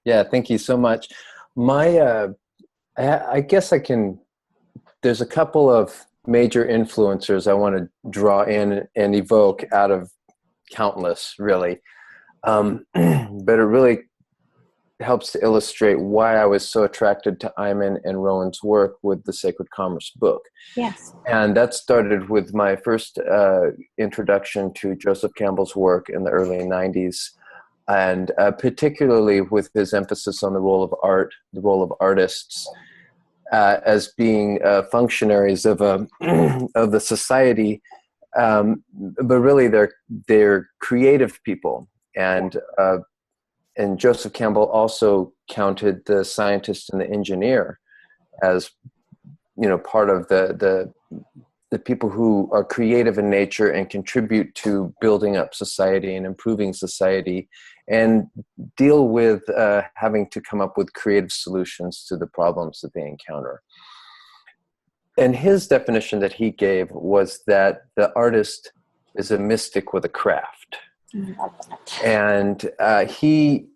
Yeah, thank you so much. My, I guess I can, there's a couple of major influencers I want to draw in and evoke out of countless, really. But it really helps to illustrate why I was so attracted to Ayman and Rowan's work with the Sacred Commerce book. Yes. And that started with my first introduction to Joseph Campbell's work in the early 90s, and particularly with his emphasis on the role of art, the role of artists as being functionaries of a of the society, but really they're creative people. And Joseph Campbell also counted the scientist and the engineer as, part of the people who are creative in nature and contribute to building up society and improving society, and deal with having to come up with creative solutions to the problems that they encounter. And his definition that he gave was that the artist is a mystic with a craft. And he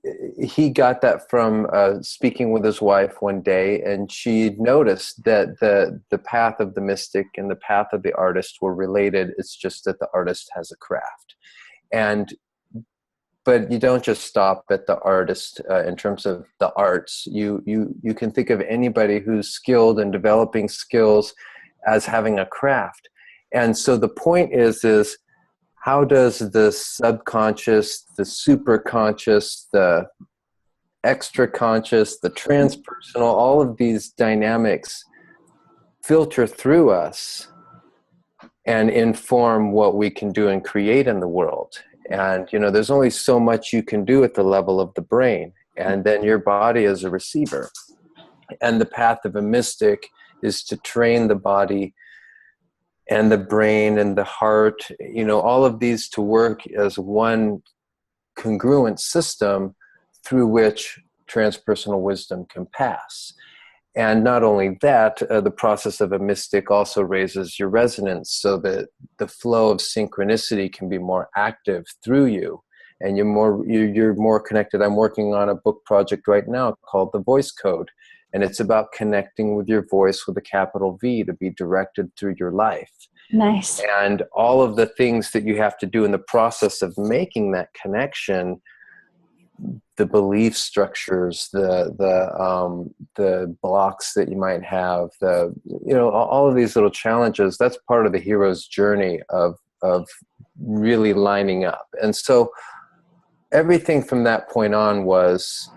got that from speaking with his wife one day, and she noticed that the path of the mystic and the path of the artist were related. It's just that the artist has a craft, but you don't just stop at the artist in terms of the arts. You can think of anybody who's skilled in developing skills as having a craft. And so the point is how does the subconscious, the superconscious, the extra conscious, the transpersonal, all of these dynamics filter through us and inform what we can do and create in the world? And, there's only so much you can do at the level of the brain, and then your body is a receiver. And the path of a mystic is to train the body and the brain and the heart, all of these to work as one congruent system through which transpersonal wisdom can pass. And not only that, the process of a mystic also raises your resonance so that the flow of synchronicity can be more active through you, and you're more connected. I'm working on a book project right now called The Voice Code, and it's about connecting with your voice with a capital V to be directed through your life. Nice. And all of the things that you have to do in the process of making that connection, the belief structures, the blocks that you might have, all of these little challenges, that's part of the hero's journey of really lining up. And so everything from that point on was,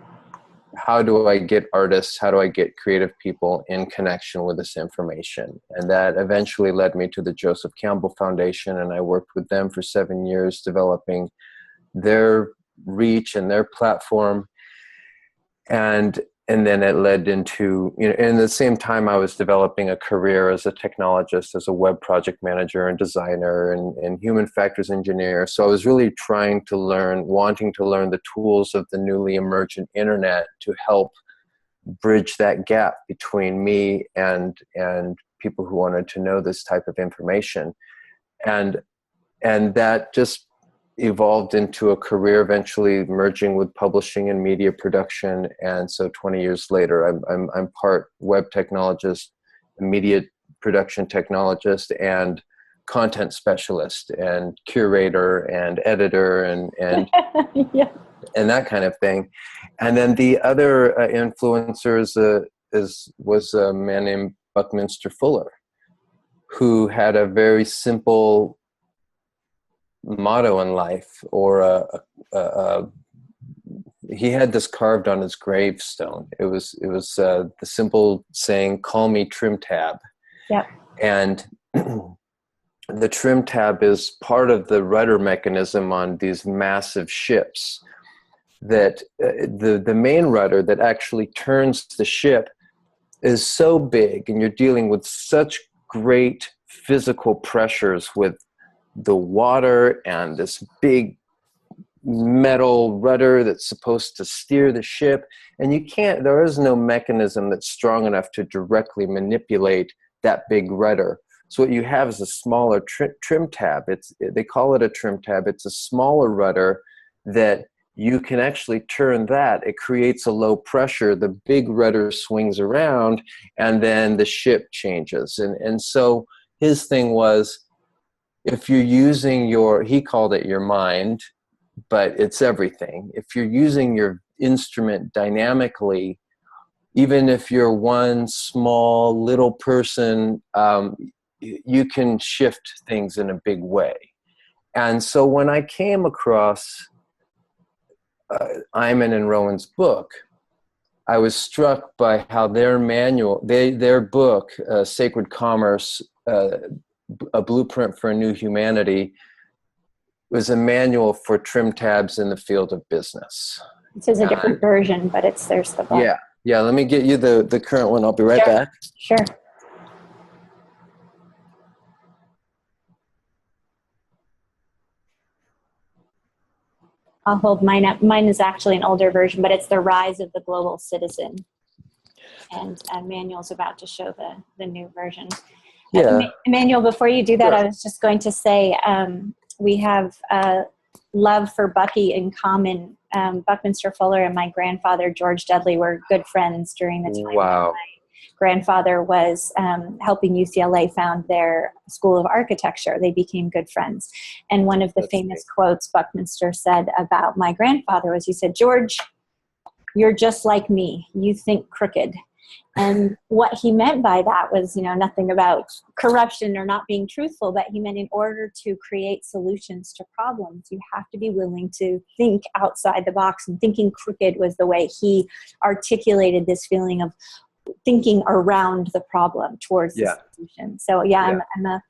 how do I get artists, how do I get creative people in connection with this information? And that eventually led me to the Joseph Campbell Foundation, and I worked with them for 7 years developing their reach and their platform. And then it led into, in the same time I was developing a career as a technologist, as a web project manager and designer and human factors engineer. So I was really wanting to learn the tools of the newly emergent internet to help bridge that gap between me and people who wanted to know this type of information. And that just evolved into a career, eventually merging with publishing and media production. And so 20 years later, I'm part web technologist, media production technologist, and content specialist, and curator, and editor, and Yeah. and that kind of thing. And then the other influencers was a man named Buckminster Fuller, who had a very simple motto in life, or he had this carved on his gravestone. It was the simple saying, "Call me Trim Tab." Yep. And the trim tab is part of the rudder mechanism on these massive ships. That the main rudder that actually turns the ship is so big, and you're dealing with such great physical pressures with the water and this big metal rudder that's supposed to steer the ship, and there is no mechanism that's strong enough to directly manipulate that big rudder. So what you have is a smaller trim tab. They call it a trim tab. It's a smaller rudder that you can actually turn that. It creates a low pressure. The big rudder swings around, and then the ship changes. And so his thing was, if you're using he called it your mind, but it's everything. If you're using your instrument dynamically, even if you're one small little person, you can shift things in a big way. And so when I came across Iman and Rowan's book, I was struck by how their manual, their book, Sacred Commerce, A Blueprint for a New Humanity, was a manual for trim tabs in the field of business. This is a different version, but there's the book. Yeah. Let me get you the current one. I'll be right back. Sure. I'll hold mine up. Mine is actually an older version, but it's The Rise of the Global Citizen. And Emmanuel's about to show the new version. Yeah. Emmanuel, before you do that, Sure. I was just going to say we have love for Bucky in common. Buckminster Fuller and my grandfather, George Dudley, were good friends during the time. Wow. That my grandfather was helping UCLA found their School of Architecture. They became good friends. And one of the famous quotes Buckminster said about my grandfather was, he said, "George, you're just like me. You think crooked." And what he meant by that was, nothing about corruption or not being truthful, but he meant in order to create solutions to problems, you have to be willing to think outside the box. And thinking crooked was the way he articulated this feeling of thinking around the problem towards the solution. So I'm a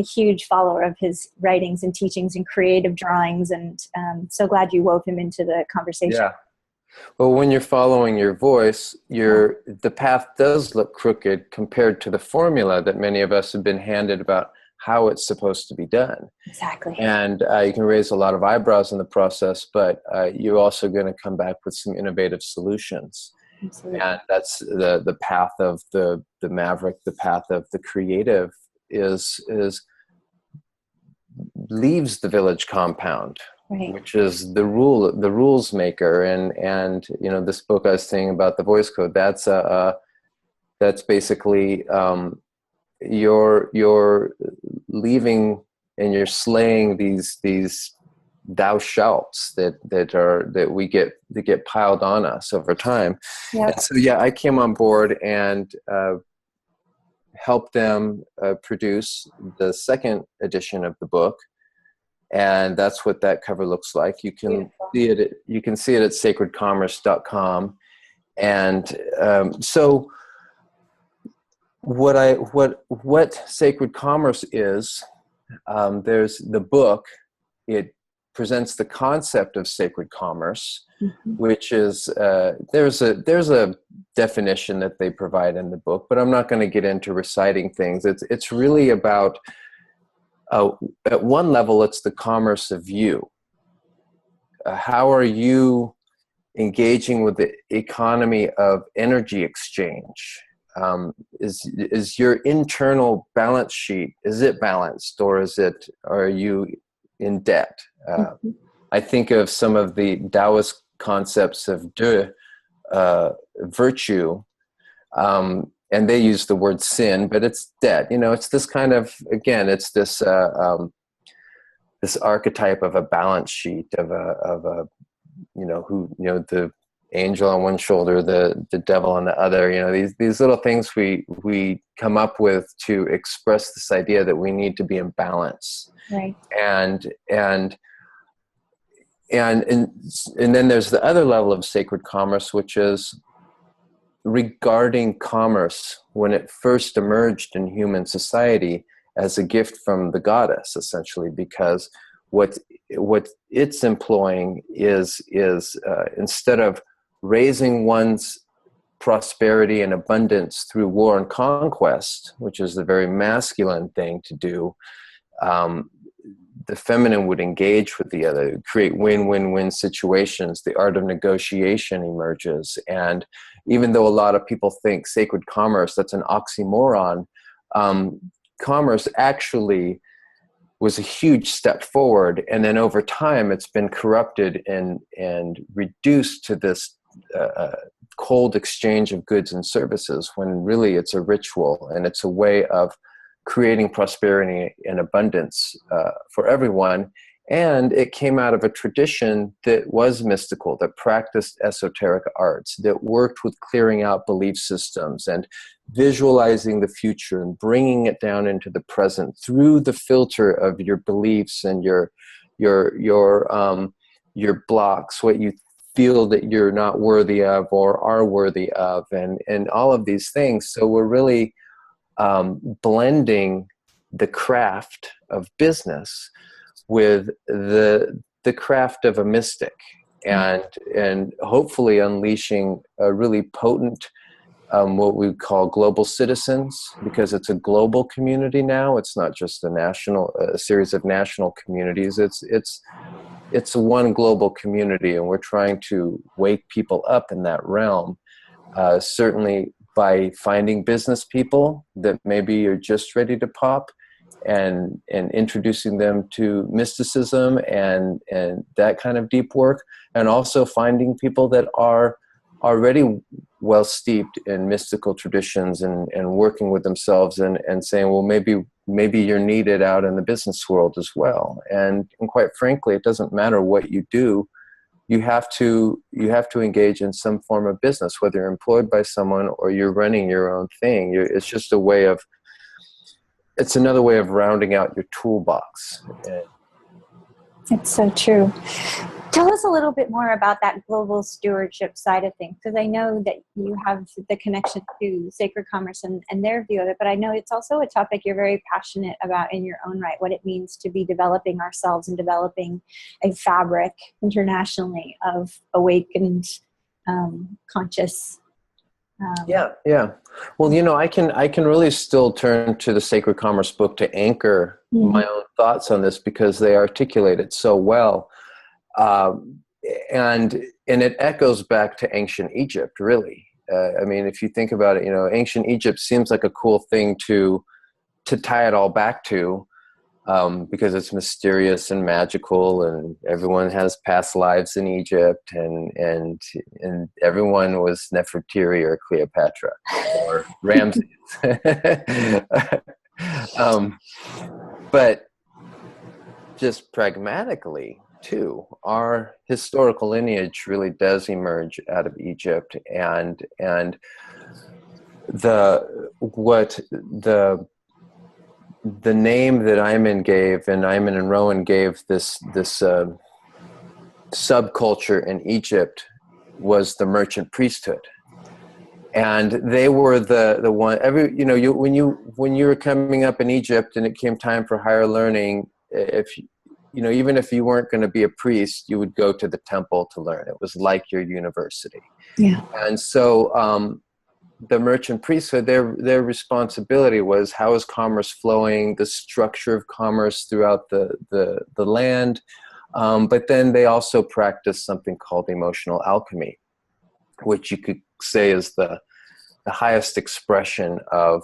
huge follower of his writings and teachings and creative drawings, and so glad you wove him into the conversation. Yeah. Well, when you're following your voice, the path does look crooked compared to the formula that many of us have been handed about how it's supposed to be done. Exactly. And you can raise a lot of eyebrows in the process, but you're also going to come back with some innovative solutions. Absolutely. And that's the path of the maverick, the path of the creative is leaves the village compound. Right. Which is the rules maker, and this book I was saying about the voice code. That's basically you're leaving and you're slaying these thou shalts that get piled on us over time. Yep. And so I came on board and helped them produce the second edition of the book. And that's what that cover looks like. You can see it. You can see it at sacredcommerce.com. And so, what Sacred Commerce is? There's the book. It presents the concept of sacred commerce, which is there's a definition that they provide in the book, but I'm not going to get into reciting things. It's really about. At one level, it's the commerce of you. How are you engaging with the economy of energy exchange? Is your internal balance sheet, is it balanced, or are you in debt? I think of some of the Taoist concepts of virtue, and they use the word sin, but it's debt. It's this kind of, again, it's this this archetype of a balance sheet of a the angel on one shoulder, the devil on the other. These little things we come up with to express this idea that we need to be in balance. Right. And then there's the other level of sacred commerce, which is regarding commerce when it first emerged in human society as a gift from the goddess, essentially, because what it's employing is instead of raising one's prosperity and abundance through war and conquest, which is the very masculine thing to do, the feminine would engage with the other, create win-win-win situations. The art of negotiation emerges. And even though a lot of people think sacred commerce, that's an oxymoron, commerce actually was a huge step forward. And then over time, it's been corrupted and reduced to this cold exchange of goods and services, when really it's a ritual, and it's a way of creating prosperity and abundance for everyone. And it came out of a tradition that was mystical, that practiced esoteric arts, that worked with clearing out belief systems and visualizing the future and bringing it down into the present through the filter of your beliefs and your blocks, what you feel that you're not worthy of or are worthy of, and all of these things. So we're really blending the craft of business with the craft of a mystic, and hopefully unleashing a really potent what we call global citizens, because it's a global community now. It's not just a series of national communities. It's one global community, and we're trying to wake people up in that realm. Certainly by finding business people that maybe are just ready to pop, and introducing them to mysticism and that kind of deep work, and also finding people that are already well steeped in mystical traditions and working with themselves and saying, well, maybe you're needed out in the business world as well. And quite frankly, it doesn't matter what you do. You have to engage in some form of business, whether you're employed by someone or you're running your own thing. It's just it's another way of rounding out your toolbox. It's so true. Tell us a little bit more about that global stewardship side of things, because I know that you have the connection to sacred commerce and their view of it, but I know it's also a topic you're very passionate about in your own right, what it means to be developing ourselves and developing a fabric internationally of awakened, conscious. Yeah. Well, I can really still turn to the Sacred Commerce book to anchor my own thoughts on this, because they articulate it so well. And it echoes back to ancient Egypt, really. I mean, if you think about it, ancient Egypt seems like a cool thing to tie it all back to, because it's mysterious and magical, and everyone has past lives in Egypt, and everyone was Nefertiti or Cleopatra or Ramses. But just pragmatically, too, our historical lineage really does emerge out of Egypt, and the name that Immanuel gave, and Immanuel and Rowan gave this subculture in Egypt, was the merchant priesthood. And they were the one, when you were coming up in Egypt and it came time for higher learning, even if you weren't going to be a priest, you would go to the temple to learn. It was like your university. Yeah. And so the merchant priesthood, their responsibility was, how is commerce flowing, the structure of commerce throughout the land. But then they also practiced something called emotional alchemy, which you could say is the highest expression of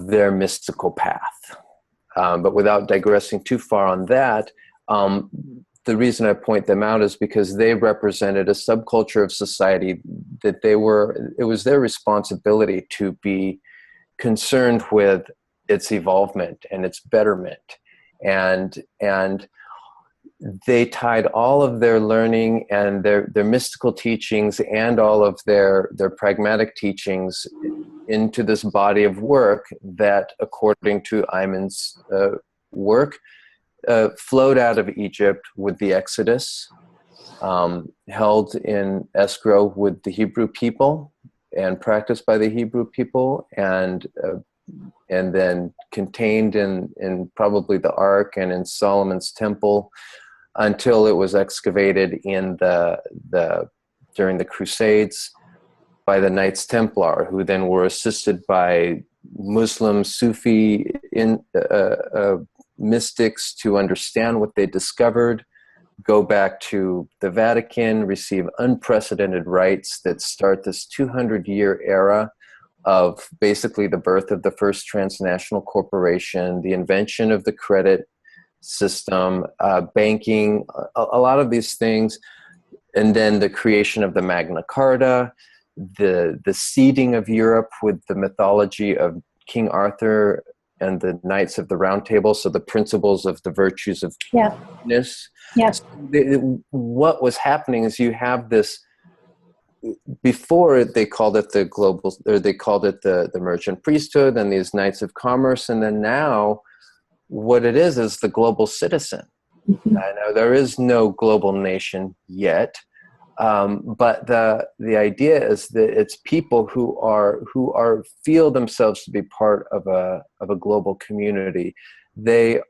their mystical path. But without digressing too far on that, the reason I point them out is because they represented a subculture of society that it was their responsibility to be concerned with its evolvement and its betterment. And they tied all of their learning and their mystical teachings and all of their pragmatic teachings into this body of work that, according to Immanuel's work, flowed out of Egypt with the Exodus, held in escrow with the Hebrew people and practiced by the Hebrew people, and then contained in probably the Ark and in Solomon's temple, until it was excavated during the Crusades by the Knights Templar, who then were assisted by Muslim Sufi mystics to understand what they discovered, go back to the Vatican, receive unprecedented rights that start this 200-year era of basically the birth of the first transnational corporation, the invention of the credit system, banking, a lot of these things, and then the creation of the Magna Carta, the seeding of Europe with the mythology of King Arthur and the Knights of the Round Table, so the principles of the virtues of goodness. Yeah. What was happening is you have this. Before they called it the global, or they called it the merchant priesthood and these knights of commerce, and then now what it is the global citizen. I know there is no global nation yet, but the idea is that it's people who feel themselves to be part of a global community. They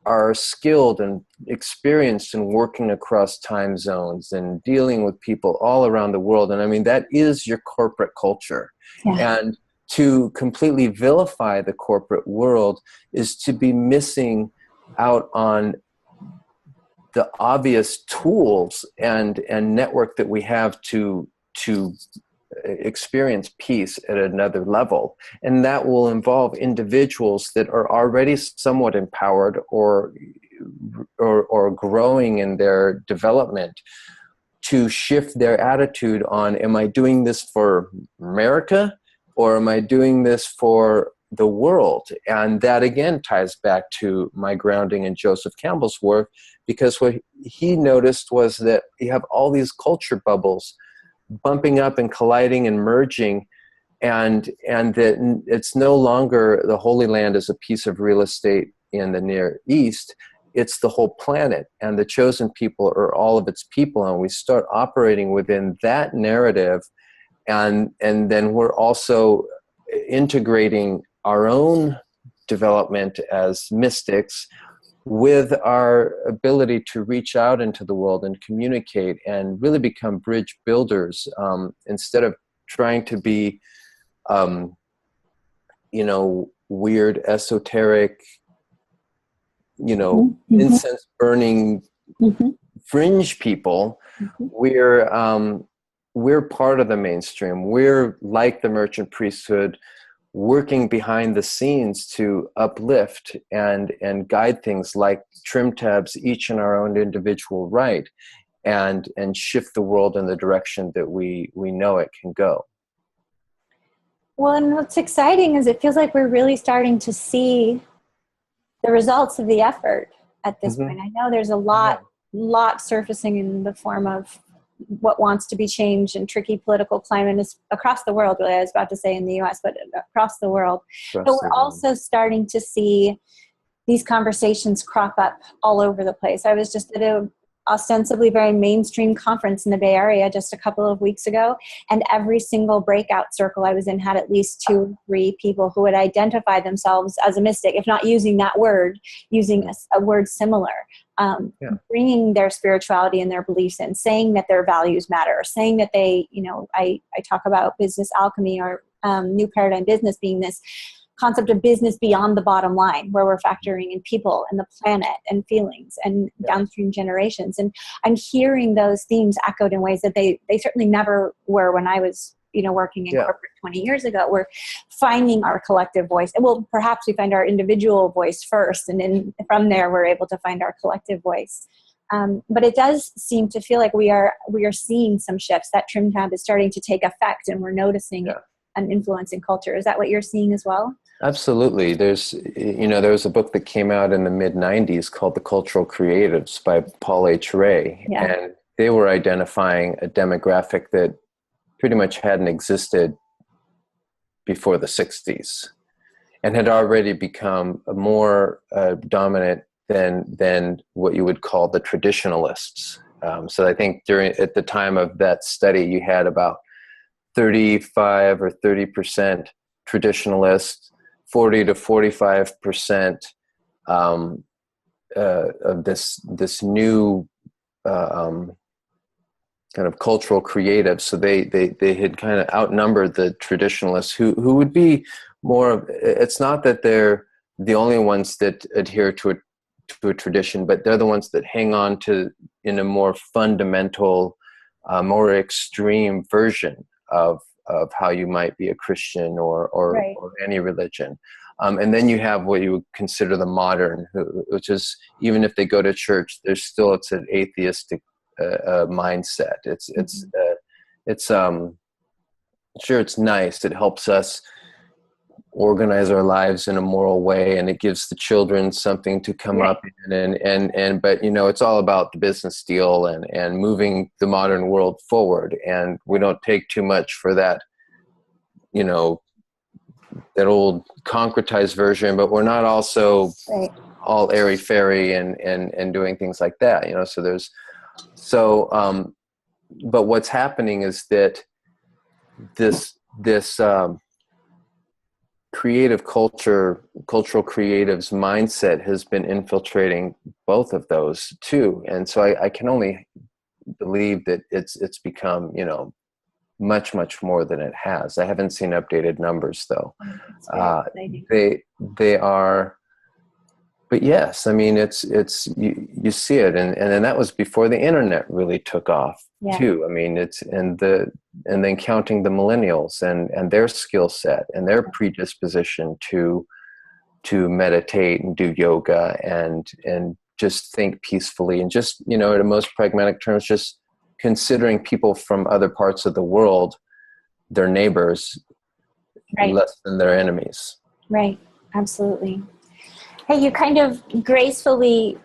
are skilled and experienced in working across time zones and dealing with people all around the world. And I mean, that is your corporate culture. Yeah. And to completely vilify the corporate world is to be missing out on the obvious tools and network that we have to experience peace at another level. And that will involve individuals that are already somewhat empowered or growing in their development to shift their attitude on, am I doing this for America or am I doing this for the world? And that again ties back to my grounding in Joseph Campbell's work, because what he noticed was that you have all these culture bubbles bumping up and colliding and merging, and that it's no longer the Holy Land as a piece of real estate in the Near East. It's the whole planet, and the chosen people are all of its people, and we start operating within that narrative, and then we're also integrating our own development as mystics with our ability to reach out into the world and communicate and really become bridge builders, instead of trying to be, weird, esoteric, incense burning fringe people. We're part of the mainstream. We're like the merchant priesthood, working behind the scenes to uplift and guide things like trim tabs, each in our own individual right, and shift the world in the direction that we know it can go. Well, and what's exciting is it feels like we're really starting to see the results of the effort at this point. I know there's a lot surfacing in the form of what wants to be changed and tricky political climate is across the world, really. I was about to say in the US, but across the world. But we're also starting to see these conversations crop up all over the place. I was just at a ostensibly very mainstream conference in the Bay Area just a couple of weeks ago, and every single breakout circle I was in had at least 2 or 3 people who would identify themselves as a mystic, if not using that word, using a word similar. Bringing their spirituality and their beliefs in, saying that their values matter, saying that they, I talk about business alchemy or new paradigm business being this concept of business beyond the bottom line, where we're factoring in people and the planet and feelings and downstream generations. And I'm hearing those themes echoed in ways that they certainly never were when I was working in corporate 20 years ago. We're finding our collective voice. Well, perhaps we find our individual voice first, and then from there we're able to find our collective voice. But it does seem to feel like we are seeing some shifts. That trim tab is starting to take effect, and we're noticing it and influencing culture. Is that what you're seeing as well? Absolutely. There was a book that came out in the mid-90s called The Cultural Creatives by Paul H. Ray. Yeah. And they were identifying a demographic that pretty much hadn't existed before the 60s and had already become more dominant than what you would call the traditionalists. So I think at the time of that study, you had about 35 or 30% traditionalists, 40 to 45% of this new kind of cultural creatives. So they had kind of outnumbered the traditionalists who would be more of, it's not that they're the only ones that adhere to a tradition, but they're the ones that hang on to in a more fundamental, more extreme version of of how you might be a Christian or Right. or any religion. And then you have what you would consider the modern, which is, even if they go to church, there's still, it's an atheistic mindset. It's sure, it's nice. It helps us organize our lives in a moral way, and it gives the children something to come Right. up in, and but it's all about the business deal and moving the modern world forward, and we don't take too much for that, that old concretized version, but we're not also Right. all airy-fairy and doing things like that, but what's happening is that this creative cultural creatives mindset has been infiltrating both of those too. And so I can only believe that it's become, much, much more than it has. I haven't seen updated numbers though. They are, but yes, I mean, it's you see it, and then that was before the internet really took off too. I mean, and then counting the millennials and their skill set and their predisposition to meditate and do yoga and just think peacefully, and just, in the most pragmatic terms, just considering people from other parts of the world, their neighbors, less than their enemies. Right. Absolutely. Hey, you kind of gracefully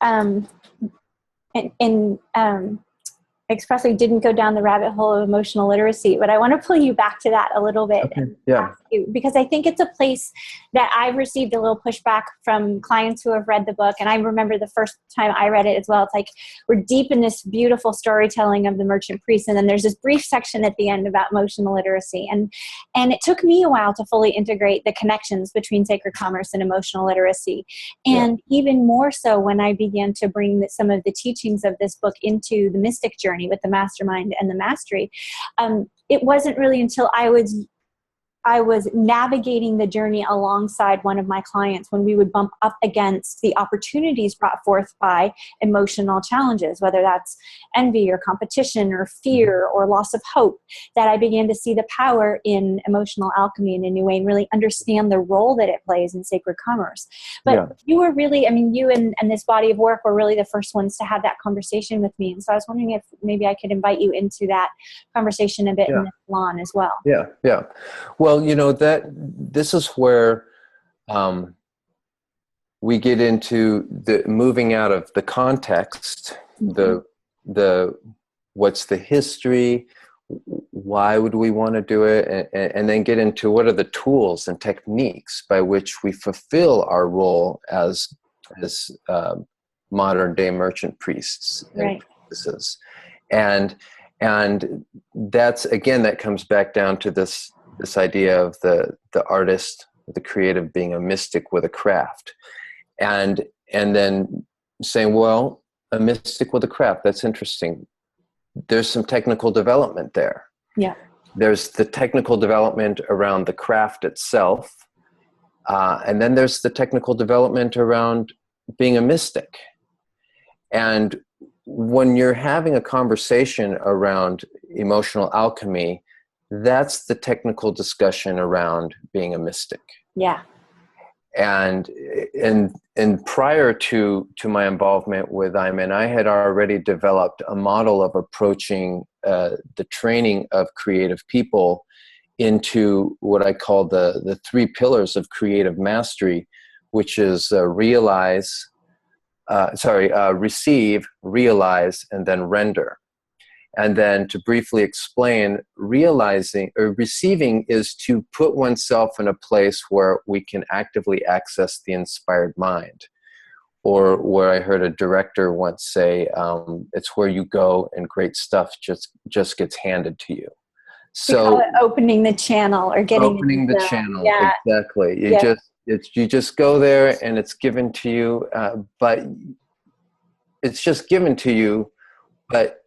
expressly didn't go down the rabbit hole of emotional literacy, but I want to pull you back to that a little bit. Okay. Yeah. Because I think it's a place that I've received a little pushback from clients who have read the book. And I remember the first time I read it as well. It's like, we're deep in this beautiful storytelling of the merchant priest, and then there's this brief section at the end about emotional literacy. And it took me a while to fully integrate the connections between sacred commerce and emotional literacy. And even more so when I began to bring some of the teachings of this book into the mystic journey with the mastermind and the mastery. It wasn't really until I was navigating the journey alongside one of my clients when we would bump up against the opportunities brought forth by emotional challenges, whether that's envy or competition or fear or loss of hope, that I began to see the power in emotional alchemy in a new way and really understand the role that it plays in sacred commerce. But you were really, you and this body of work were really the first ones to have that conversation with me. And so I was wondering if maybe I could invite you into that conversation a bit in the salon as well. Yeah. Well, that this is where we get into the moving out of the context, the what's the history, why would we want to do it, and then get into what are the tools and techniques by which we fulfill our role as modern day merchant priests and priestesses. And that's, again, that comes back down to this idea of the artist, the creative, being a mystic with a craft, and then saying, well, a mystic with a craft, that's interesting. There's some technical development there. Yeah. There's the technical development around the craft itself, and then there's the technical development around being a mystic. And when you're having a conversation around emotional alchemy, that's the technical discussion around being a mystic. Yeah. And prior to my involvement with Iman, I had already developed a model of approaching the training of creative people into what I call the three pillars of creative mastery, which is receive, realize, and then render. And then to briefly explain, receiving is to put oneself in a place where we can actively access the inspired mind. Or where I heard a director once say, it's where you go and great stuff just gets handed to you. So we call it opening the channel or opening the channel. Yeah. Exactly. You just go there and it's given to you, but it's just given to you, but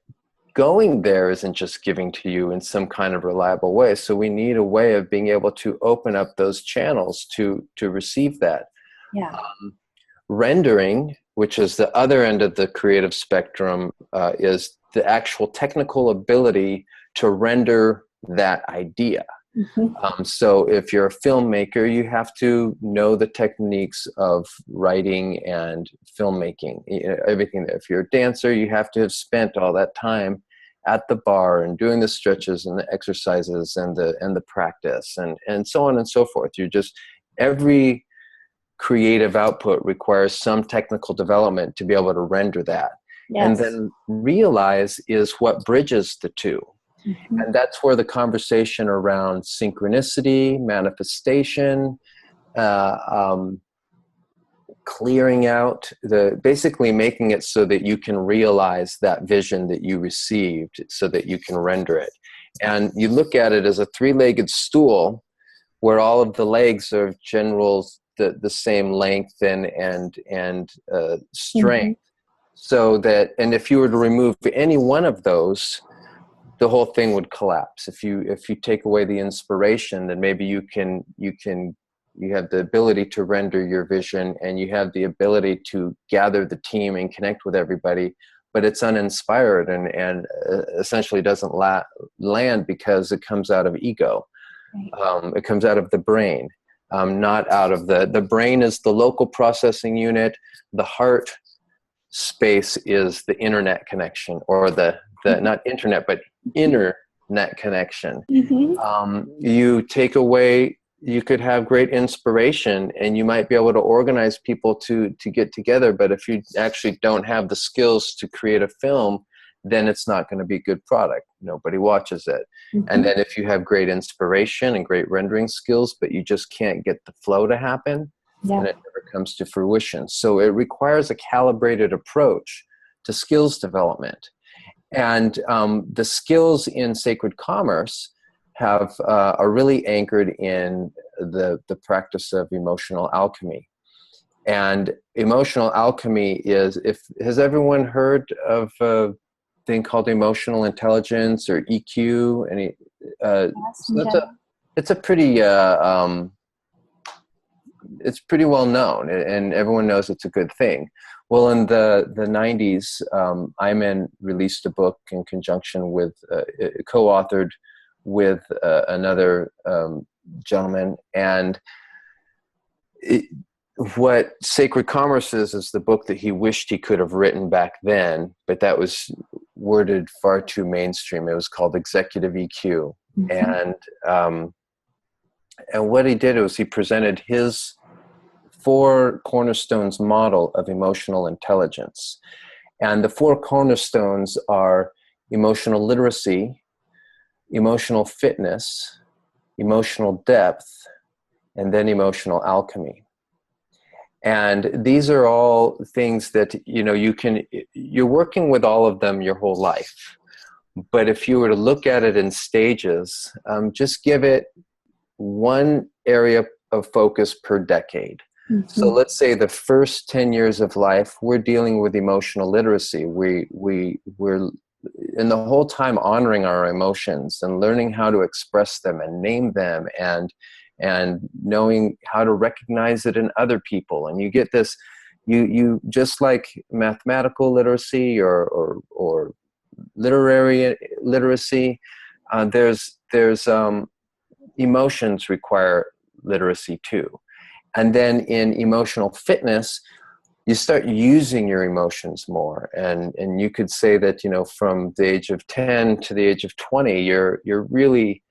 going there isn't just giving to you in some kind of reliable way. So we need a way of being able to open up those channels to receive that. Yeah. Rendering, which is the other end of the creative spectrum, is the actual technical ability to render that idea. So if you're a filmmaker, you have to know the techniques of writing and filmmaking, everything. If you're a dancer, you have to have spent all that time at the bar and doing the stretches and the exercises and the practice and so on and so forth. Every creative output requires some technical development to be able to render that. Yes. And then realize is what bridges the two. And that's where the conversation around synchronicity, manifestation, clearing out, basically making it so that you can realize that vision that you received so that you can render it. And you look at it as a three-legged stool where all of the legs are the same length and strength. So that, and if you were to remove any one of those, the whole thing would collapse. If you take away the inspiration, then maybe you have the ability to render your vision and you have the ability to gather the team and connect with everybody, but it's uninspired and essentially doesn't land because it comes out of ego. Right. It comes out of the brain, not out of the brain is the local processing unit. The heart space is the internet connection, or the not internet, but internet connection. You take away, you could have great inspiration and you might be able to organize people to get together, but if you actually don't have the skills to create a film, then it's not going to be a good product. Nobody watches it. And then if you have great inspiration and great rendering skills, but you just can't get the flow to happen, then it never comes to fruition. So it requires a calibrated approach to skills development. And the skills in sacred commerce are really anchored in the practice of emotional alchemy. And emotional alchemy has everyone heard of a thing called emotional intelligence or EQ? It's a pretty it's pretty well known, and everyone knows it's a good thing. Well, in the 90s, Immanuel released a book in conjunction with, co-authored with another gentleman. And what Sacred Commerce is the book that he wished he could have written back then, but that was worded far too mainstream. It was called Executive EQ. And what he did was he presented his 4 cornerstones model of emotional intelligence. And the 4 cornerstones are emotional literacy, emotional fitness, emotional depth, and then emotional alchemy. And these are all things that, you're working with all of them your whole life. But if you were to look at it in stages, just give it one area of focus per decade. So let's say the first 10 years of life, we're dealing with emotional literacy. We're in the whole time honoring our emotions and learning how to express them and name them and knowing how to recognize it in other people. And you get this, you just like mathematical literacy or literary literacy, there's emotions require literacy too. And then in emotional fitness, you start using your emotions more. And you could say that, from the age of 10 to the age of 20, you're really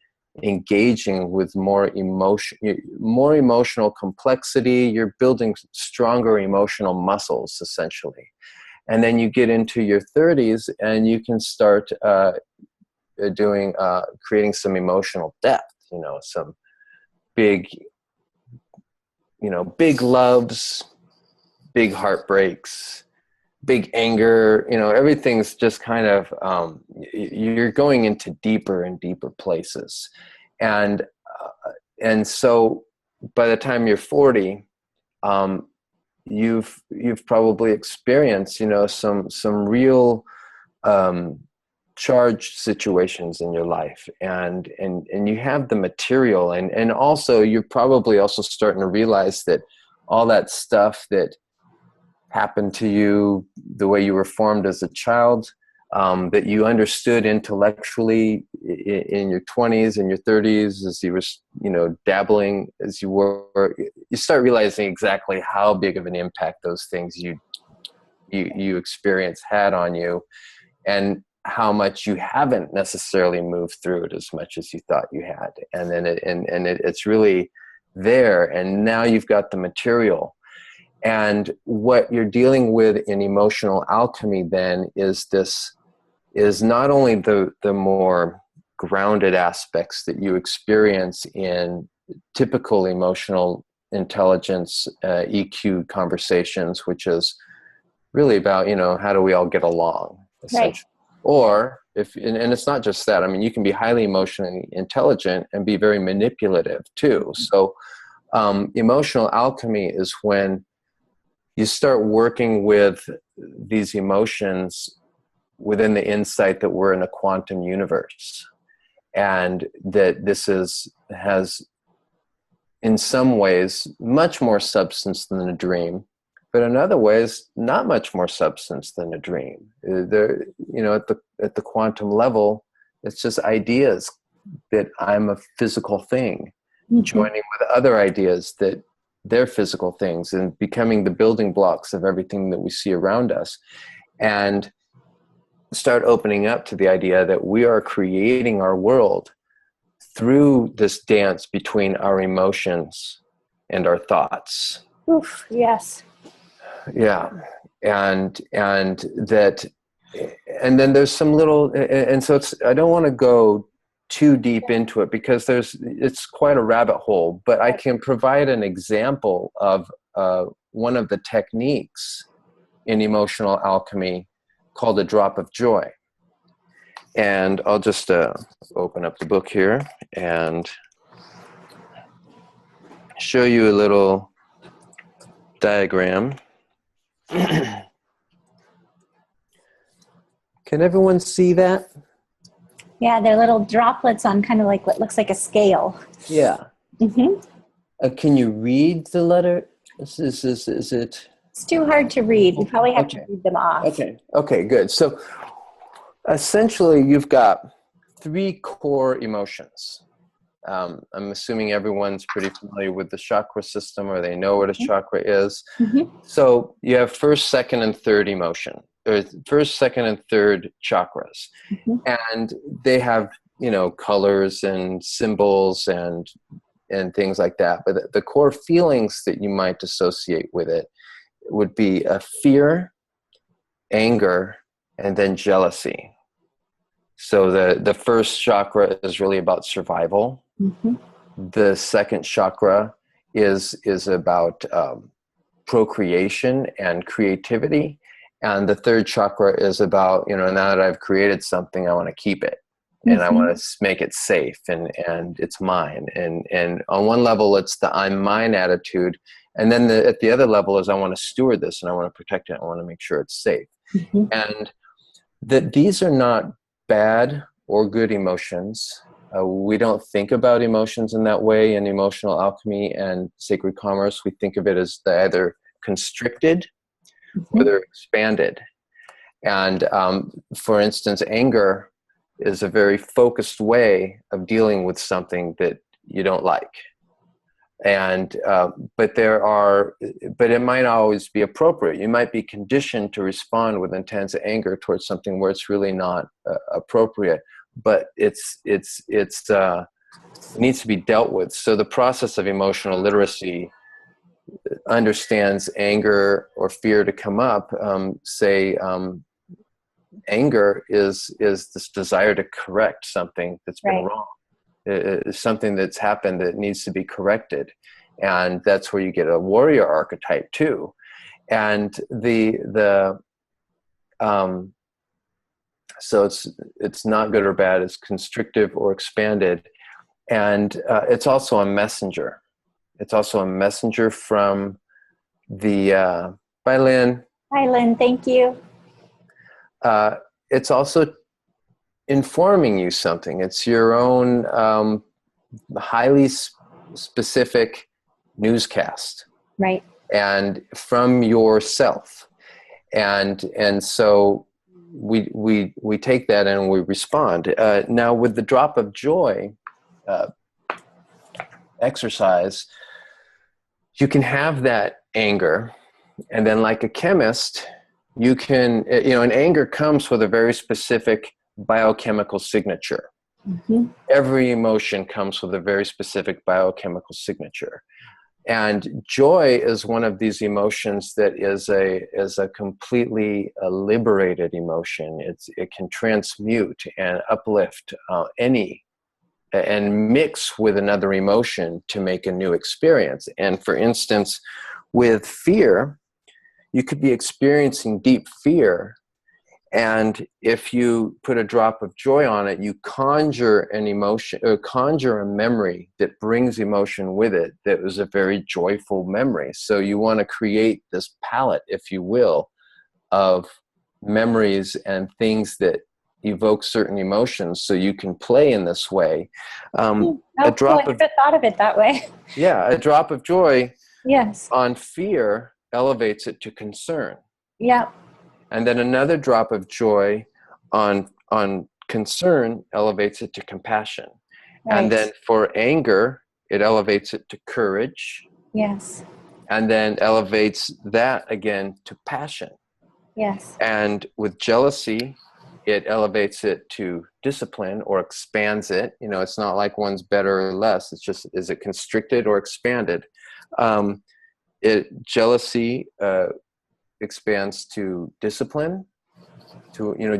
engaging with more emotional complexity. You're building stronger emotional muscles, essentially. And then you get into your 30s and you can start creating some emotional depth, some big loves, big heartbreaks, big anger, everything's just kind of, you're going into deeper and deeper places. And so by the time you're 40, you've probably experienced, some real, charged situations in your life, and you have the material, and also you're probably also starting to realize that all that stuff that happened to you, the way you were formed as a child, that you understood intellectually in your 20s and your 30s, as you were, dabbling as you were, you start realizing exactly how big of an impact those things you experience had on you, and how much you haven't necessarily moved through it as much as you thought you had. And then it's really there, and now you've got the material. And what you're dealing with in emotional alchemy then is not only the more grounded aspects that you experience in typical emotional intelligence, EQ conversations, which is really about, how do we all get along, essentially. Right. Or and it's not just that. I mean, you can be highly emotionally intelligent and be very manipulative too. So emotional alchemy is when you start working with these emotions within the insight that we're in a quantum universe, and that this has in some ways much more substance than a dream, but in other ways not much more substance than a dream. There, at the quantum level, it's just ideas that I'm a physical thing, joining with other ideas that they're physical things, and becoming the building blocks of everything that we see around us. And start opening up to the idea that we are creating our world through this dance between our emotions and our thoughts. Oof, yes. Yeah. And then there's some little, and so I don't want to go too deep into it, because it's quite a rabbit hole, but I can provide an example of one of the techniques in emotional alchemy called a drop of joy. And I'll just open up the book here and show you a little diagram. Can everyone see that? Yeah, they're little droplets on kind of like what looks like a scale. Yeah. Mm-hmm. Can you read the letter? Is it? It's too hard to read. You probably have to read them off. Okay, good. So essentially, you've got 3 core emotions. I'm assuming everyone's pretty familiar with the chakra system, or they know what a chakra is. Mm-hmm. So you have first, second, and third emotion, or first, second, and third chakras. Mm-hmm. And they have, colors and symbols and things like that. But the core feelings that you might associate with it would be a fear, anger, and then jealousy. So the first chakra is really about survival. Mm-hmm. The second chakra is about procreation and creativity. And the third chakra is about, now that I've created something, I want to keep it. And I want to make it safe, and it's mine. And on one level, it's the I'm mine attitude. And then at the other level is I want to steward this, and I want to protect it. I want to make sure it's safe. Mm-hmm. And that these are not bad or good emotions. We don't think about emotions in that way in emotional alchemy and sacred commerce. We think of it as either constricted or they're expanded. And for instance, anger is a very focused way of dealing with something that you don't like. And but it might not always be appropriate. You might be conditioned to respond with intense anger towards something where it's really not appropriate, but it needs to be dealt with. So the process of emotional literacy understands anger or fear to come up. Anger is this desire to correct something that's been wrong. It's something that's happened that needs to be corrected. And that's where you get a warrior archetype too. And so it's not good or bad, it's constrictive or expanded. And it's also a messenger. It's also a messenger from the, bye Lynn. Hi Lynn, thank you. It's also informing you something. It's your own highly specific newscast, right? And from yourself, and so we take that and we respond. Now, with the drop of joy exercise, you can have that anger, and then, like a chemist, you can, and anger comes with a very specific biochemical signature. Mm-hmm. Every emotion comes with a very specific biochemical signature. And joy is one of these emotions that is a completely liberated emotion. It can transmute and uplift and mix with another emotion to make a new experience. And for instance, with fear, you could be experiencing deep fear, and if you put a drop of joy on it, you conjure an emotion, or conjure a memory that brings emotion with it that was a very joyful memory. So you want to create this palette, if you will, of memories and things that evoke certain emotions, so you can play in this way. I never thought of it that way. Yeah, a drop of joy, yes, on fear elevates it to concern. Yeah. And then another drop of joy on concern elevates it to compassion. Right. And then for anger, it elevates it to courage. Yes. And then elevates that again to passion. Yes. And with jealousy, it elevates it to discipline, or expands it. It's not like one's better or less. It's just, is it constricted or expanded? Jealousy expands to discipline.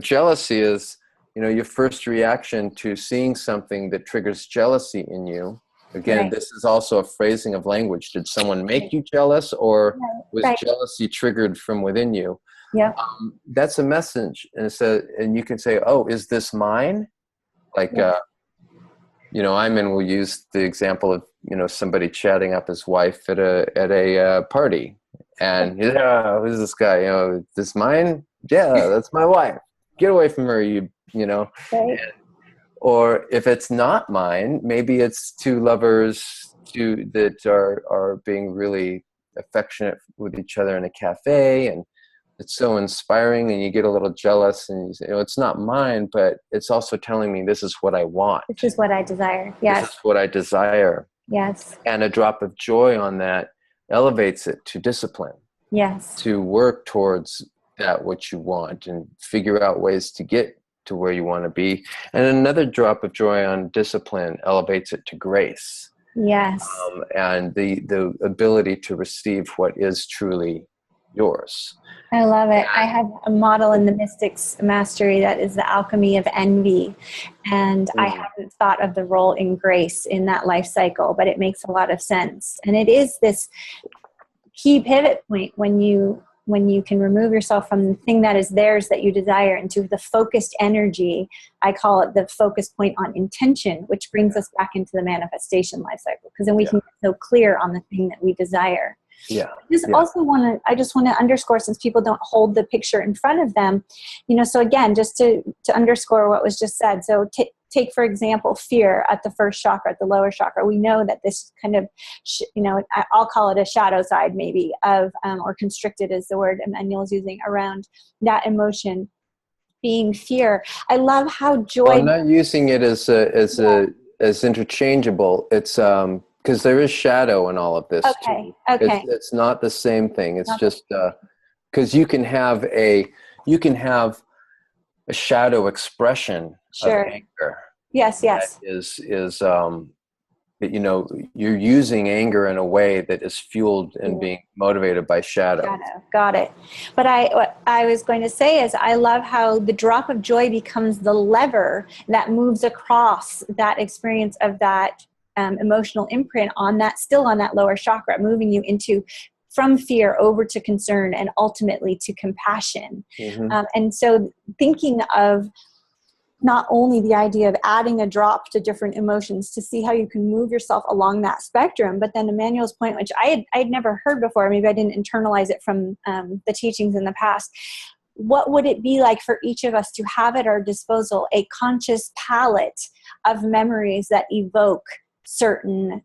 Jealousy is, your first reaction to seeing something that triggers jealousy in you. Again, right. This is also a phrasing of language. Did someone make you jealous, or was jealousy triggered from within you? Yeah. That's a message. And you can say, oh, is this mine? Like, Immanuel will use the example of, somebody chatting up his wife at a party. And, who's this guy? Is this mine? Yeah, that's my wife. Get away from her, Right. Or if it's not mine, maybe it's two lovers that are being really affectionate with each other in a cafe, and it's so inspiring, and you get a little jealous, and you say, it's not mine, but it's also telling me this is what I want. This is what I desire. Yes. This is what I desire. Yes. And a drop of joy on that elevates it to discipline. Yes. To work towards that what you want, and figure out ways to get to where you want to be. And another drop of joy on discipline elevates it to grace. Yes. And the ability to receive what is truly yours. I love it. I have a model in the Mystics Mastery that is the alchemy of envy. And I haven't thought of the role in grace in that life cycle, but it makes a lot of sense. And it is this key pivot point when you can remove yourself from the thing that is theirs that you desire into the focused energy. I call it the focus point on intention, which brings us back into the manifestation life cycle, because then we can get so clear on the thing that we desire. Yeah. I just want to underscore, since people don't hold the picture in front of them, so again, just to underscore what was just said. So take, for example, fear at the first chakra, at the lower chakra. We know that this kind of, I'll call it a shadow side maybe of, or constricted is the word Immanuel is using around that emotion being fear. I love how joy. Well, I'm not using it as interchangeable. It's, because there is shadow in all of this. Okay. Too. Okay. It's not the same thing. It's just because you can have a shadow expression of anger. Yes. That is you're using anger in a way that is fueled and being motivated by shadow. Got it. But what I was going to say is, I love how the drop of joy becomes the lever that moves across that experience of that emotional imprint on that lower chakra, moving you from fear over to concern, and ultimately to compassion. Mm-hmm. And so thinking of not only the idea of adding a drop to different emotions to see how you can move yourself along that spectrum, but then Immanuel's point, which I had never heard before, maybe I didn't internalize it from the teachings in the past. What would it be like for each of us to have at our disposal a conscious palette of memories that evoke certain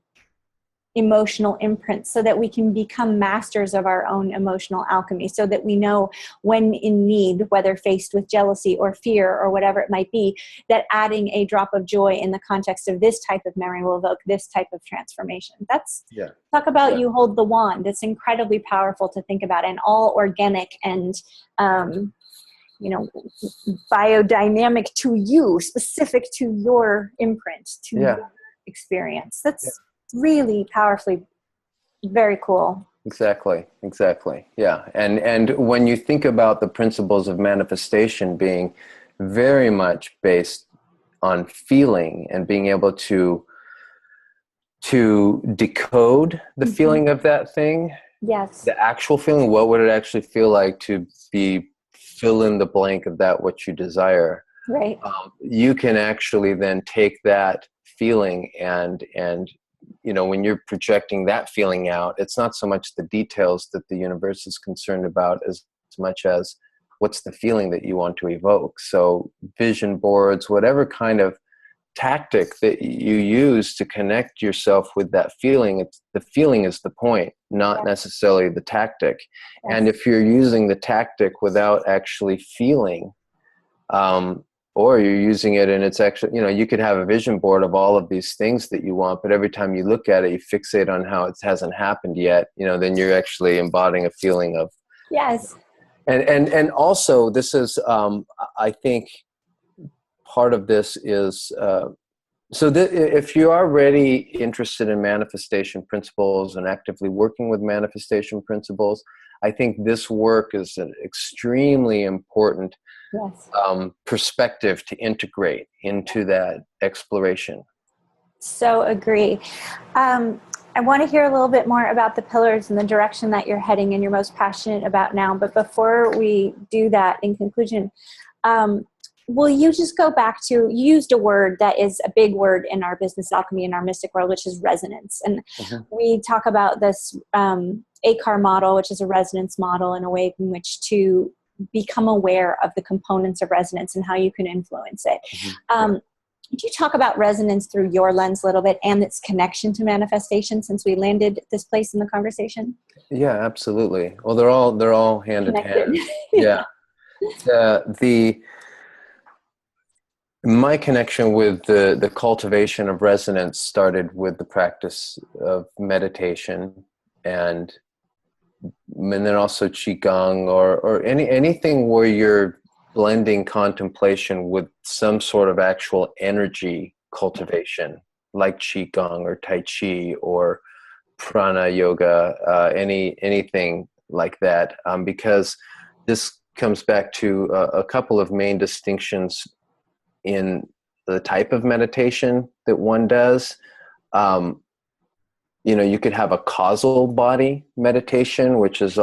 emotional imprints so that we can become masters of our own emotional alchemy, so that we know when in need, whether faced with jealousy or fear or whatever it might be, that adding a drop of joy in the context of this type of memory will evoke this type of transformation. That's, talk about you hold the wand. It's incredibly powerful to think about, and all organic and biodynamic to you, specific to your imprint, to your experience. That's really powerfully, very cool. Exactly. Yeah. And when you think about the principles of manifestation being very much based on feeling and being able to decode the feeling of that thing, the actual feeling, what would it actually feel like to be fill in the blank of that what you desire, right? You can actually then take that feeling and when you're projecting that feeling out, it's not so much the details that the universe is concerned about as much as what's the feeling that you want to evoke. So vision boards, whatever kind of tactic that you use to connect yourself with that feeling, the feeling is the point, not necessarily the tactic. And if you're using the tactic without actually feeling, or you're using it and it's actually, you could have a vision board of all of these things that you want, but every time you look at it, you fixate on how it hasn't happened yet, then you're actually embodying a feeling of. Yes. And also this is, I think part of this is, if you are already interested in manifestation principles and actively working with manifestation principles, I think this work is an extremely important perspective to integrate into that exploration. So agree. I want to hear a little bit more about the pillars and the direction that you're heading and you're most passionate about now. But before we do that, in conclusion, will you just go back to, you used a word that is a big word in our business alchemy, in our mystic world, which is resonance. And we talk about this ACAR model, which is a resonance model, and a way in which to become aware of the components of resonance and how you can influence it. Could you talk about resonance through your lens a little bit and its connection to manifestation, since we landed this place in the conversation? Yeah, absolutely. Well, they're all hand connected. in hand. Yeah. My connection with the cultivation of resonance started with the practice of meditation and then also Qigong or anything where you're blending contemplation with some sort of actual energy cultivation, like Qigong or Tai Chi or Prana Yoga, anything like that, because this comes back to a couple of main distinctions in the type of meditation that one does. You could have a causal body meditation, which is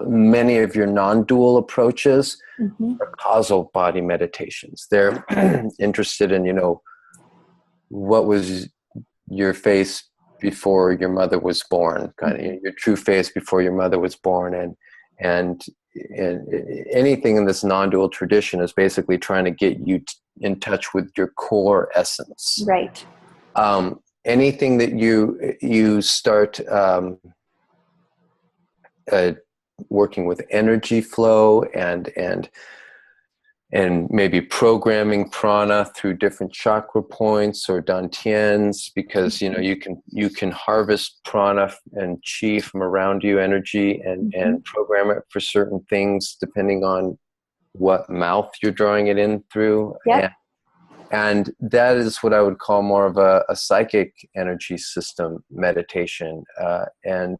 many of your non-dual approaches are causal body meditations. They're interested in, what was your face before your mother was born, kind of your true face before your mother was born. And anything in this non-dual tradition is basically trying to get you in touch with your core essence. Right. Anything that you start working with energy flow and maybe programming prana through different chakra points or dantians, because you can harvest prana and chi from around you, energy, and program it for certain things depending on what mouth you're drawing it in through. And that is what I would call more of a psychic energy system meditation. And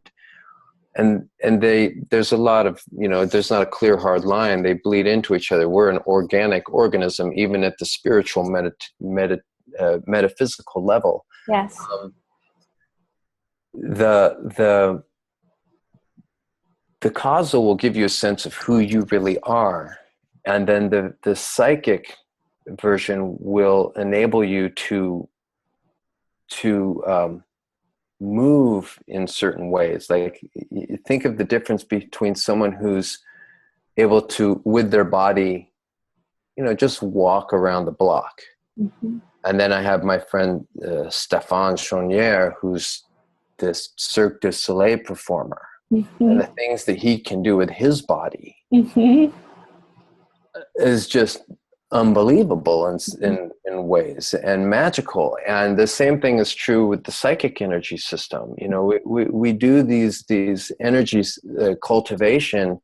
there's a lot of, there's not a clear hard line. They bleed into each other. We're an organic organism, even at the spiritual metaphysical level. Yes. The causal will give you a sense of who you really are. And then the psychic version will enable you to move in certain ways. Like, think of the difference between someone who's able to, with their body, just walk around the block. And then I have my friend Stéphane Chaunière, who's this Cirque du Soleil performer, Mm-hmm. and the things that he can do with his body Mm-hmm. is just unbelievable in ways, and magical. And the same thing is true with the psychic energy system. You know, we do these energies cultivation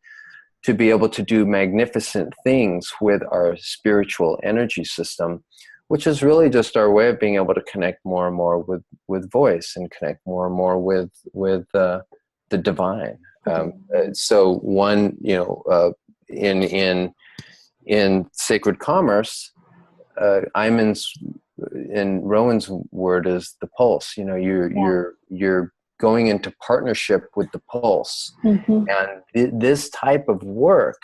to be able to do magnificent things with our spiritual energy system, which is really just our way of being able to connect more and more with voice, and connect more and more with the divine. So one, you know, in sacred commerce, Iman's, in Rowan's word, is the pulse. You know, you're going into partnership with the pulse, Mm-hmm. and this type of work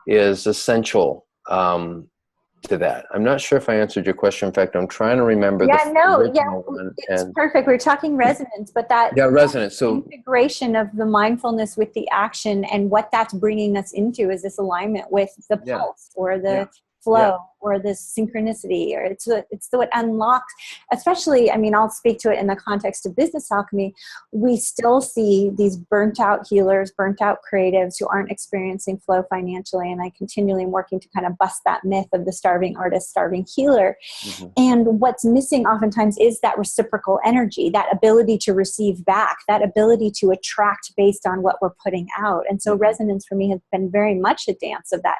is essential to that. I'm not sure if I answered your question. In fact, I'm trying to remember original one. It's perfect. We're talking resonance, but that resonance. So integration of the mindfulness with the action, and what that's bringing us into is this alignment with the pulse, or the flow, or this synchronicity, or it's what unlocks, especially, I mean, I'll speak to it in the context of business alchemy. We still see these burnt out healers, burnt out creatives who aren't experiencing flow financially. And I continually am working to kind of bust that myth of the starving artist, starving healer. Mm-hmm. And what's missing oftentimes is that reciprocal energy, that ability to receive back, that ability to attract based on what we're putting out. And so resonance for me has been very much a dance of that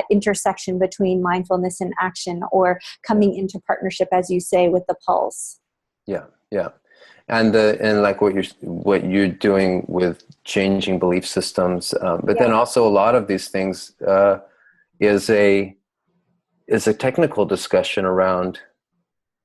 intersection between mindfulness and action, or coming into partnership, as you say, with the pulse. And like what you're doing with changing belief systems, but then also a lot of these things is a technical discussion around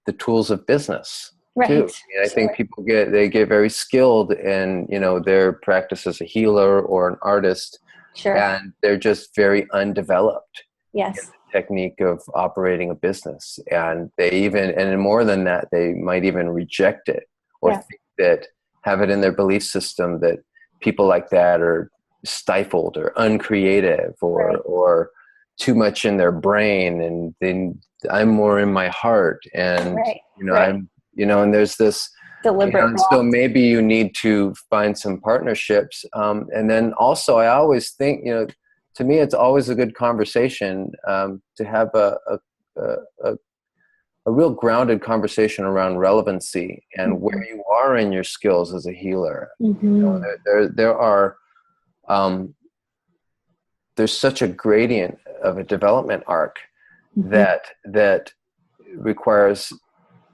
the tools of business. Right. Too. I mean, I think people get very skilled in, you know, their practice as a healer or an artist, and they're just very undeveloped. Yes. In the technique of operating a business, and more than that, they might even reject it, or think that, have it in their belief system that people like that are stifled or uncreative, or too much in their brain, and then I'm more in my heart, and I'm, you know, and there's this deliberate, you know, so maybe you need to find some partnerships, and then also I always think, you know, to me, it's always a good conversation to have a real grounded conversation around relevancy and where you are in your skills as a healer. Mm-hmm. You know, there are there's such a gradient of a development arc that requires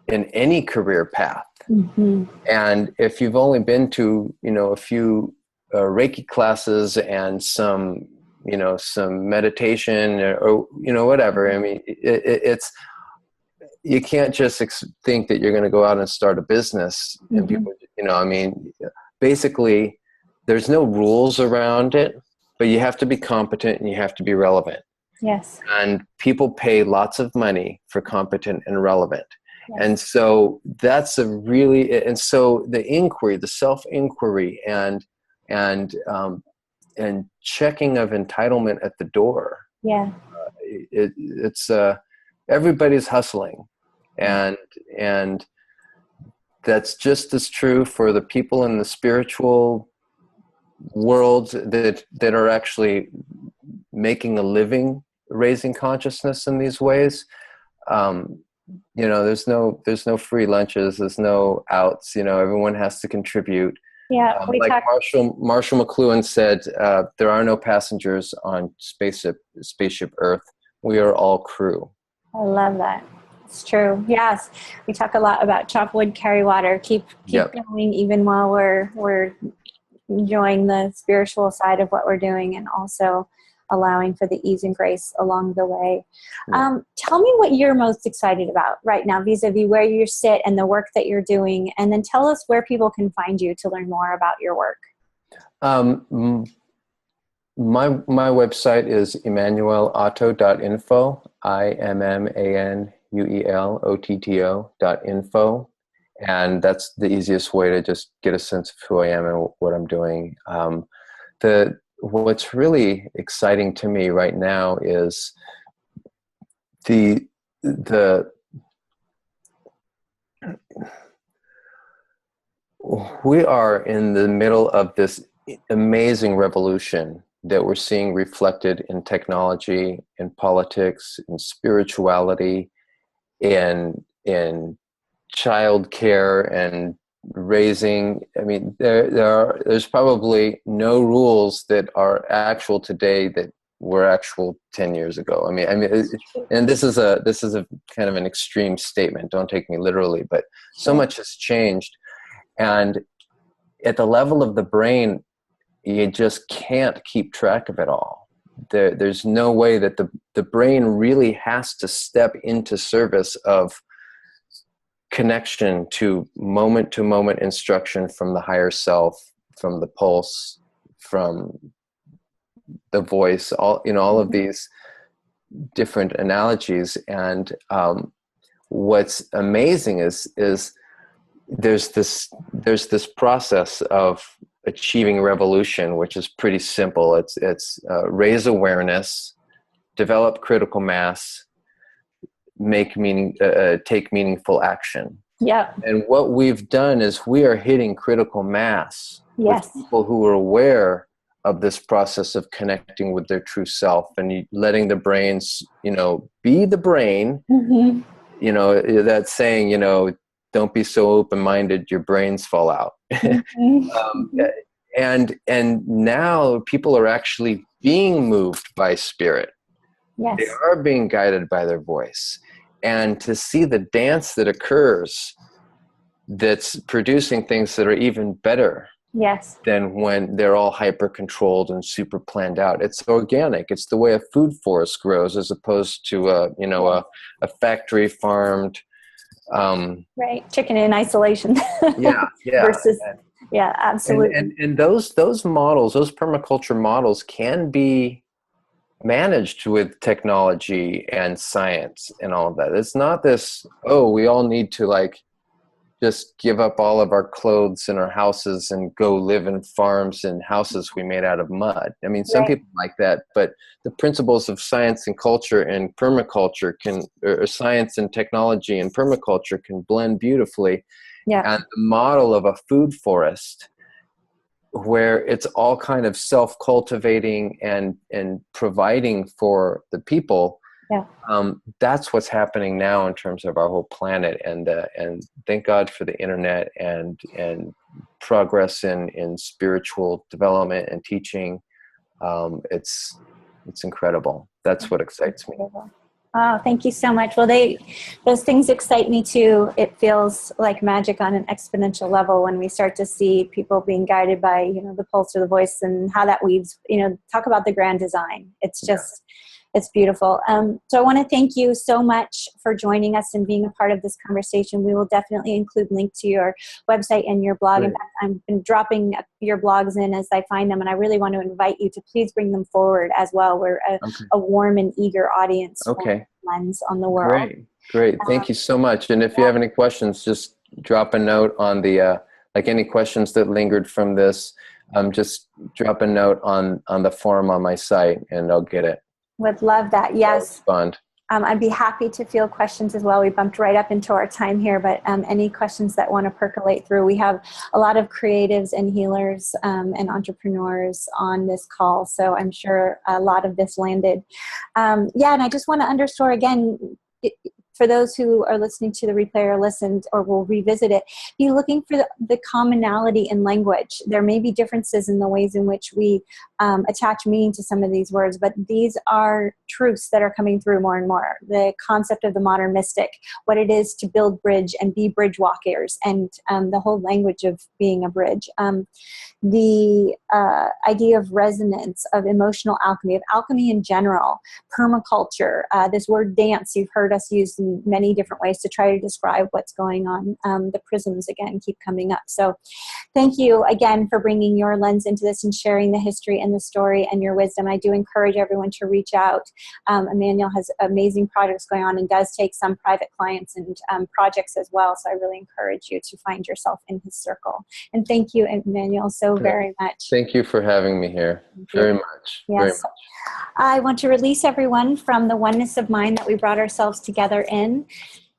in any career path. Mm-hmm. And if you've only been to, you know, a few Reiki classes and some meditation, or you know, whatever. I mean, it's, you can't just think that you're going to go out and start a business, and people, you know, I mean, basically there's no rules around it, but you have to be competent and you have to be relevant. Yes. And people pay lots of money for competent and relevant. Yes. And so that's and so the inquiry, the self-inquiry, and checking of entitlement at the door. Yeah. It's everybody's hustling, and that's just as true for the people in the spiritual world that are actually making a living raising consciousness in these ways. You know, there's no free lunches, there's no outs, you know, everyone has to contribute. Yeah, like Marshall McLuhan said, there are no passengers on spaceship Earth. We are all crew. I love that. It's true. Yes, we talk a lot about chop wood, carry water. Keep going, even while we're enjoying the spiritual side of what we're doing, and also allowing for the ease and grace along the way. Yeah. Tell me what you're most excited about right now, vis-a-vis where you sit and the work that you're doing, and then tell us where people can find you to learn more about your work. My website is immanuelotto.info, IMMANUELOTTO.info. And that's the easiest way to just get a sense of who I am and what I'm doing. What's really exciting to me right now is we are in the middle of this amazing revolution that we're seeing reflected in technology, in politics, in spirituality, in child care and raising. I mean, there's probably no rules that are actual today that were actual 10 years ago. And this is a kind of an extreme statement. Don't take me literally, but so much has changed. And at the level of the brain, you just can't keep track of it all. There's no way that the brain really has to step into service of connection to moment instruction from the higher self, from the pulse, from the voice, all of these different analogies. And what's amazing is there's this process of achieving revolution, which is pretty simple. It's raise awareness, develop critical mass, take meaningful action. Yeah. And what we've done is we are hitting critical mass with people who are aware of this process of connecting with their true self and letting the brains, be the brain. Mm-hmm. That saying, don't be so open-minded, your brains fall out. Mm-hmm. And now people are actually being moved by spirit. Yes. They are being guided by their voice. And to see the dance that occurs that's producing things that are even better than when they're all hyper-controlled and super planned out. It's organic. It's the way a food forest grows as opposed to a factory-farmed... chicken in isolation. Versus, absolutely. And those models, those permaculture models, can be managed with technology and science and all of that. It's not this, we all need to just give up all of our clothes and our houses and go live in farms and houses we made out of mud. I mean, some people like that, but the principles of science and culture and permaculture or science and technology and permaculture can blend beautifully. Yeah. And the model of a food forest, where it's all kind of self-cultivating and providing for the people. That's what's happening now in terms of our whole planet, and thank God for the internet and progress in spiritual development and teaching. It's incredible. That's what excites me. Oh, thank you so much. Well, those things excite me too. It feels like magic on an exponential level when we start to see people being guided by, the pulse or the voice, and how that weaves, talk about the grand design. It's just, it's beautiful. So I want to thank you so much for joining us and being a part of this conversation. We will definitely include link to your website and your blog. Great. In fact, I've been dropping your blogs in as I find them, and I really want to invite you to please bring them forward as well. We're a warm and eager audience for Lens on the World. Great. Thank you so much. And if you have any questions, just drop a note on the, any questions that lingered from this, just drop a note on the forum on my site and I'll get it. Would love that. Yes. Respond. I'd be happy to field questions as well. We bumped right up into our time here, but any questions that want to percolate through. We have a lot of creatives and healers and entrepreneurs on this call, so I'm sure a lot of this landed. And I just want to underscore again, for those who are listening to the replay or listened or will revisit it, be looking for the commonality in language. There may be differences in the ways in which we attach meaning to some of these words, but these are truths that are coming through more and more. The concept of the modern mystic, what it is to build bridge and be bridge walkers, and the whole language of being a bridge. The idea of resonance, of emotional alchemy, of alchemy in general, permaculture, this word dance you've heard us use in many different ways to try to describe what's going on. The prisms, again, keep coming up. So thank you again for bringing your lens into this and sharing the history and the story and your wisdom. I do encourage everyone to reach out. Immanuel has amazing projects going on and does take some private clients and projects as well. So I really encourage you to find yourself in his circle. And thank you, Immanuel, so very much. Thank you for having me here. Very much. Yes. Very much. I want to release everyone from the oneness of mind that we brought ourselves together in.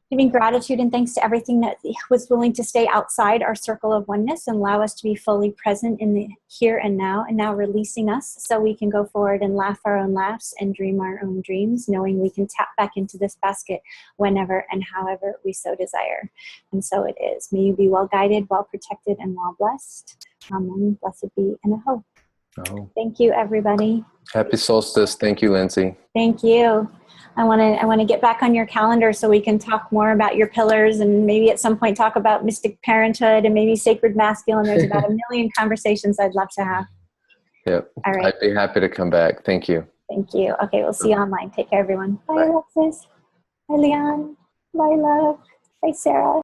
Giving gratitude and thanks to everything that was willing to stay outside our circle of oneness and allow us to be fully present in the here and now releasing us so we can go forward and laugh our own laughs and dream our own dreams, knowing we can tap back into this basket whenever and however we so desire. And so it is. May you be well guided, well protected, and well blessed. Amen. Blessed be and a hope. Oh. Thank you, everybody. Happy solstice. Thank you, Lindsay. Thank you. I want to get back on your calendar so we can talk more about your pillars and maybe at some point talk about mystic parenthood and maybe sacred masculine. There's about a million conversations I'd love to have. Yep. All right. I'd be happy to come back. Thank you. Thank you. Okay, we'll see you online. Take care, everyone. Bye, Alexis. Bye, Leon. Bye, love. Bye, Sarah.